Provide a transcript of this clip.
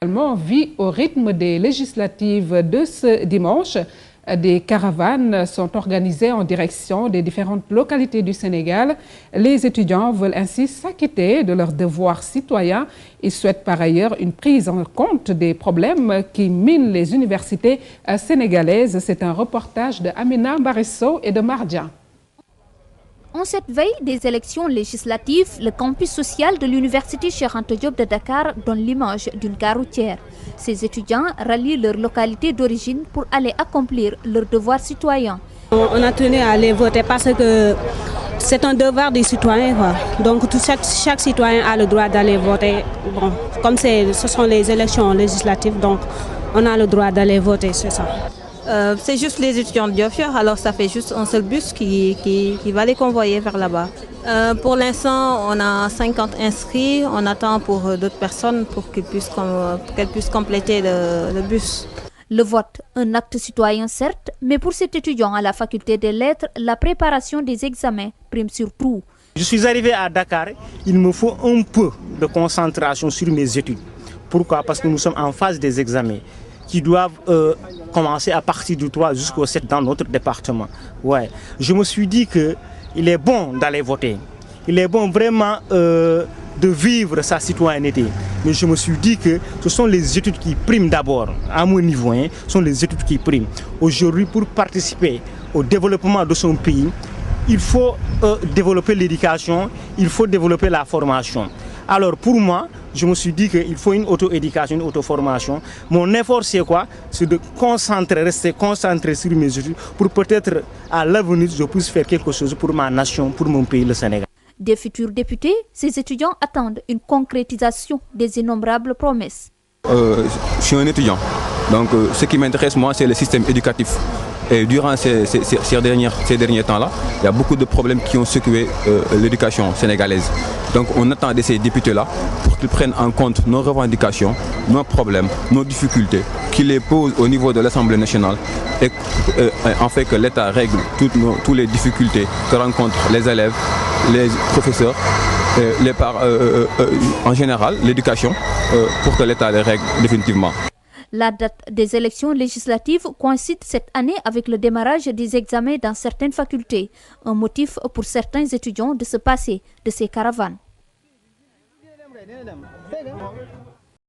Vit au rythme des législatives de ce dimanche. Des caravanes sont organisées en direction des différentes localités du Sénégal. Les étudiants veulent ainsi s'acquitter de leurs devoirs citoyens. Ils souhaitent par ailleurs une prise en compte des problèmes qui minent les universités sénégalaises. C'est un reportage de Amina Baresso et de Mardia. En cette veille des élections législatives, le campus social de l'université Cheikh Anta Diop de Dakar donne l'image d'une gare routière. Ces étudiants rallient leur localité d'origine pour aller accomplir leurs devoirs citoyens. On a tenu à aller voter parce que c'est un devoir des citoyens. Donc chaque citoyen a le droit d'aller voter. Bon, comme ce sont les élections législatives, donc on a le droit d'aller voter, c'est ça. C'est juste les étudiants de Diofior, alors ça fait juste un seul bus qui va les convoyer vers là-bas. Pour l'instant, on a 50 inscrits, on attend pour d'autres personnes pour qu'elles puissent compléter le bus. Le vote, un acte citoyen certes, mais pour cet étudiant à la faculté des lettres, la préparation des examens prime sur tout. Je suis arrivé à Dakar, il me faut un peu de concentration sur mes études. Pourquoi? Parce que nous sommes en phase des examens qui doivent commencer à partir du 3 jusqu'au 7 dans notre département. Ouais. Je me suis dit qu'il est bon d'aller voter. Il est bon vraiment de vivre sa citoyenneté. Mais je me suis dit que ce sont les études qui priment d'abord. À mon niveau, ce sont les études qui priment. Aujourd'hui, pour participer au développement de son pays, il faut développer l'éducation, il faut développer la formation. Alors pour moi, je me suis dit qu'il faut une auto-éducation, une auto-formation. Mon effort, c'est quoi? C'est de rester concentré sur mes études pour peut-être à l'avenir, je puisse faire quelque chose pour ma nation, pour mon pays, le Sénégal. Des futurs députés, ces étudiants attendent une concrétisation des innombrables promesses. Je suis un étudiant, donc ce qui m'intéresse moi, c'est le système éducatif. Et durant ces derniers temps-là, il y a beaucoup de problèmes qui ont secoué l'éducation sénégalaise. Donc on attend de ces députés-là pour qu'ils prennent en compte nos revendications, nos problèmes, nos difficultés, qu'ils les posent au niveau de l'Assemblée nationale et en fait que l'État règle toutes les difficultés que rencontrent les élèves, les professeurs, en général l'éducation, pour que l'État les règle définitivement. La date des élections législatives coïncide cette année avec le démarrage des examens dans certaines facultés, un motif pour certains étudiants de se passer de ces caravanes.